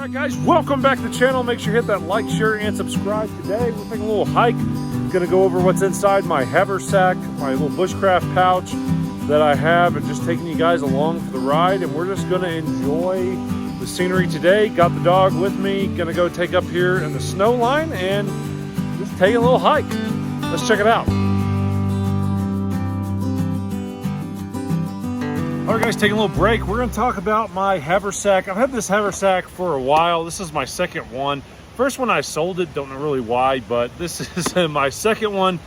Alright guys, welcome back to the channel. Make sure you hit that like, share, and subscribe. Today we're taking a little hike. Gonna go over what's inside my haversack, my little bushcraft pouch that I have, and just taking you guys along for the ride. And we're just gonna enjoy the scenery today. Got the dog with me. Gonna go take up here in the snow line and just take a little hike. Let's check it out. All right guys, taking a little break. We're gonna talk about my haversack. I've had this haversack for a while. This is my second one. First one I sold it, don't know really why, but this is my second one.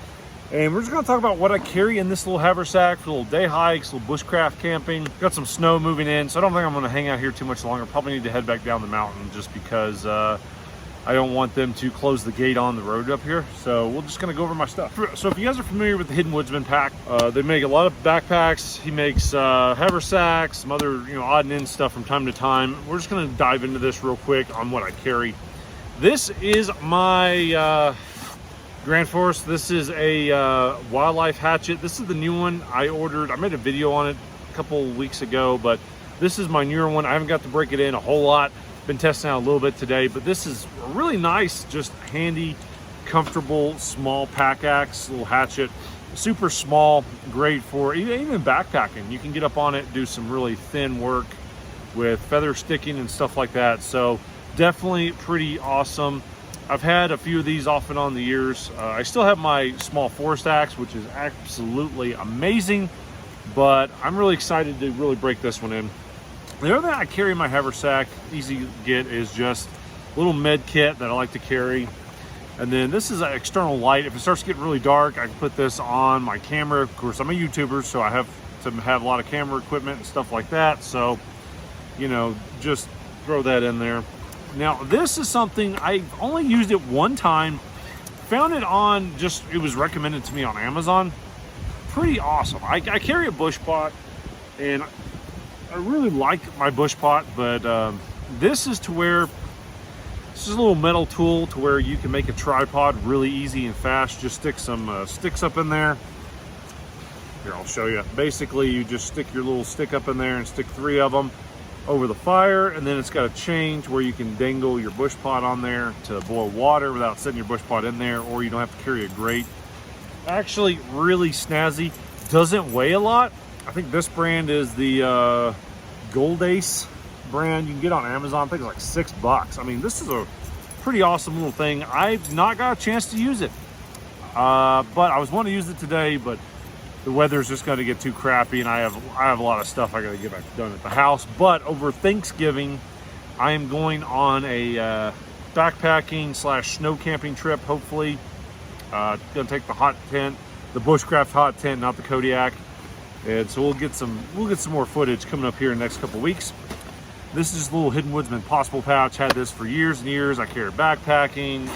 And we're just gonna talk about what I carry in this little haversack for little day hikes, little bushcraft camping. Got some snow moving in, so I don't think I'm gonna hang out here too much longer. Probably need to head back down the mountain just because I don't want them to close the gate on the road up here. So we're just gonna go over my stuff. So if you guys are familiar with the Hidden Woodsman pack, they make a lot of backpacks. He makes haversacks, some other odd and end stuff from time to time. We're just gonna dive into this real quick on what I carry. This is my Grand Forest. This is a wildlife hatchet. This is the new one I ordered. I made a video on it a couple weeks ago, but this is my newer one. I haven't got to break it in a whole lot. Been testing out a little bit today, but this is a really nice, just handy, comfortable, small pack axe, little hatchet. Super small, great for even backpacking. You can get up on it, do some really thin work with feather sticking and stuff like that. So definitely pretty awesome. I've had a few of these off and on the years. I still have my small forest axe, which is absolutely amazing, but I'm really excited to really break this one in. The other thing I carry in my haversack, easy to get, is just a little med kit that I like to carry. And then this is an external light. If it starts getting really dark, I can put this on my camera. Of course, I'm a YouTuber, so I have to have a lot of camera equipment and stuff like that. So, just throw that in there. Now, this is something I've only used it one time. Found it on it was recommended to me on Amazon. Pretty awesome. I carry a bush pot, and I really like my bush pot, but this is a little metal tool to where you can make a tripod really easy and fast. Just stick some sticks up in there. Here, I'll show you. Basically, you just stick your little stick up in there and stick 3 of them over the fire, and then it's got a chain to where you can dangle your bush pot on there to boil water without setting your bush pot in there, or you don't have to carry a grate. Actually, really snazzy. Doesn't weigh a lot. I think this brand is the Gold Ace brand. You can get on Amazon. I think it's like $6. I mean, this is a pretty awesome little thing. I've not got a chance to use it, but I was wanting to use it today, but the weather's just going to get too crappy, and I have a lot of stuff I got to get back done at the house. But over Thanksgiving, I am going on a backpacking / snow camping trip. Hopefully, going to take the hot tent, the Bushcraft hot tent, not the Kodiak. And so we'll get some more footage coming up here in the next couple weeks. This is just a little Hidden Woodsman possible pouch. Had this for years and years. I carry backpacking.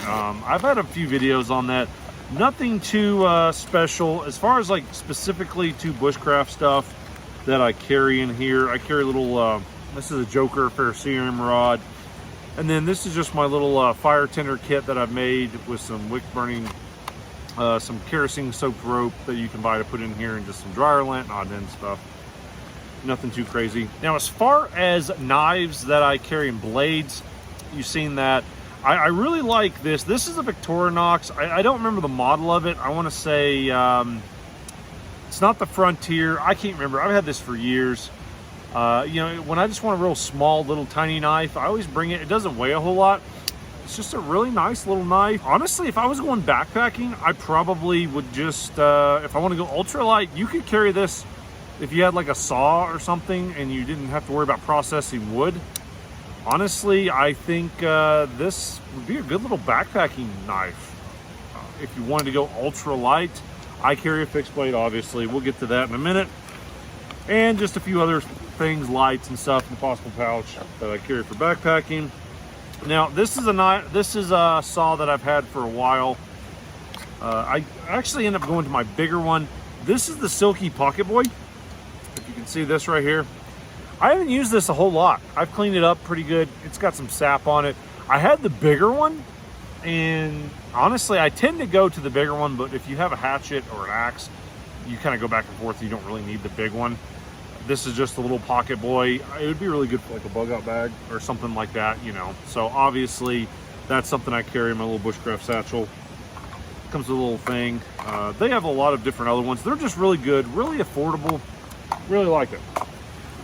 I've had a few videos on that. Nothing too special as far as specifically to bushcraft stuff that I carry in here. I carry a little. This is a Joker ferrocerium rod, and then this is just my little fire tender kit that I've made with some wick burning. Some kerosene soaked rope that you can buy to put in here, and just some dryer lint and odd end stuff. Nothing too crazy. Now, as far as knives that I carry and blades, you've seen that. I really like this. This is a Victorinox. I don't remember the model of it. I want to say it's not the Frontier. I can't remember. I've had this for years. When I just want a real small, little tiny knife, I always bring it. It doesn't weigh a whole lot. It's just a really nice little knife. Honestly, if I was going backpacking, I probably would just, if I want to go ultralight, you could carry this if you had like a saw or something and you didn't have to worry about processing wood. Honestly, I think this would be a good little backpacking knife. If you wanted to go ultralight, I carry a fixed blade, obviously. We'll get to that in a minute. And just a few other things, lights and stuff in the possible pouch that I carry for backpacking. Now, this is a saw that I've had for a while. I actually end up going to my bigger one. This is the Silky Pocket Boy. If you can see this right here. I haven't used this a whole lot. I've cleaned it up pretty good. It's got some sap on it. I had the bigger one, and honestly, I tend to go to the bigger one, but if you have a hatchet or an axe, you kind of go back and forth. You don't really need the big one. This is just a little pocket boy. It would be really good for like a bug out bag or something like that, you know. So obviously that's something I carry in my little Bushcraft satchel. Comes with a little thing. They have a lot of different other ones. They're just really good, really affordable. Really like it.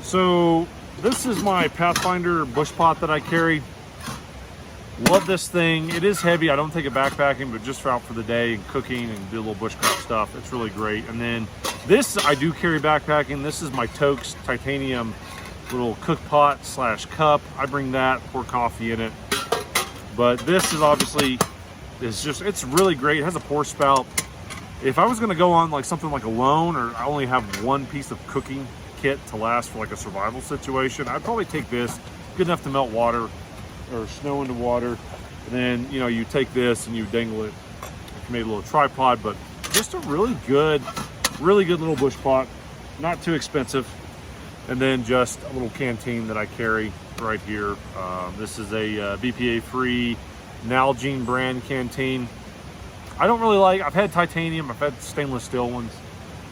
So this is my Pathfinder bush pot that I carry. Love this thing. It is heavy. I don't take it backpacking, but just out for the day and cooking and do a little bushcraft stuff. It's really great. And then this I do carry backpacking. This is my Toaks titanium little cook pot slash cup. I bring that, pour coffee in it. But this is obviously, it's really great. It has a pour spout. If I was gonna go on like something like alone, or I only have one piece of cooking kit to last for like a survival situation, I'd probably take this. Good enough to melt water or snow into water. And then, you know, you take this and you dangle it. You made a little tripod, but just a really good little bush pot. Not too expensive. And then just a little canteen that I carry right here. This is a BPA-free Nalgene brand canteen. I don't really like, I've had titanium, I've had stainless steel ones.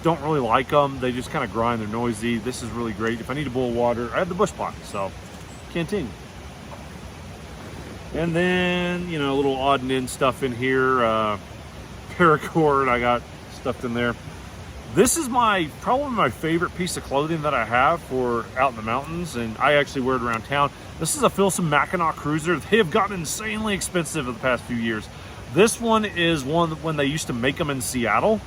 Don't really like them. They just kind of grind, they're noisy. This is really great. If I need to boil water, I have the bush pot, so canteen. And then, you know, a little odd and end stuff in here. Paracord I got stuffed in there. This is probably my favorite piece of clothing that I have for out in the mountains, and I actually wear it around town. This is a Filson Mackinac Cruiser. They have gotten insanely expensive in the past few years. This one is one when they used to make them in Seattle.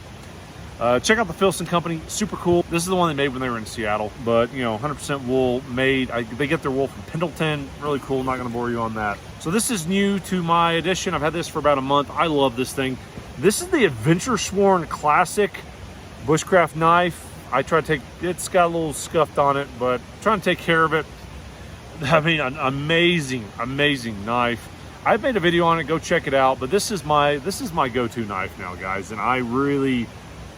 Check out the Filson company, super cool. This is the one they made when they were in Seattle, but you know, 100% wool made. They get their wool from Pendleton, really cool, not gonna bore you on that. So this is new to my edition. I've had this for about a month. I love this thing. This is the Adventure Sworn Classic Bushcraft knife. I try to take, it's got a little scuffed on it, but trying to take care of it. I mean, an amazing knife. I've made a video on it, go check it out, but this is my go-to knife now, guys, and I really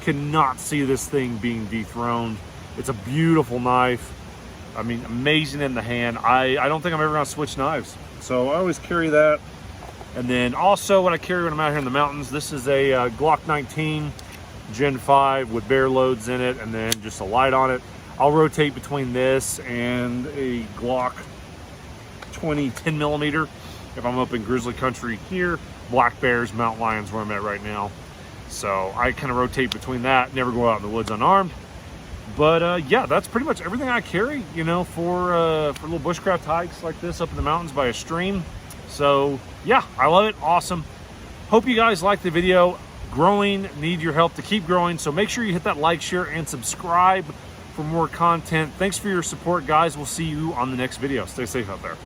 cannot see this thing being dethroned. It's a beautiful knife. I mean, amazing in the hand. I don't think I'm ever gonna switch knives. So I always carry that. And then also what I carry when I'm out here in the mountains, this is a Glock 19 Gen 5 with bear loads in it, and then just a light on it. I'll rotate between this and a Glock 20 10mm if I'm up in grizzly country here. Black bears, mountain lions where I'm at right now. So I kind of rotate between that, never go out in the woods unarmed. But yeah, that's pretty much everything I carry, you know, for little bushcraft hikes like this up in the mountains by a stream. So yeah, I love it, awesome. Hope you guys liked the video. Growing, need your help to keep growing. So make sure you hit that like, share, and subscribe for more content. Thanks for your support, guys. We'll see you on the next video. Stay safe out there.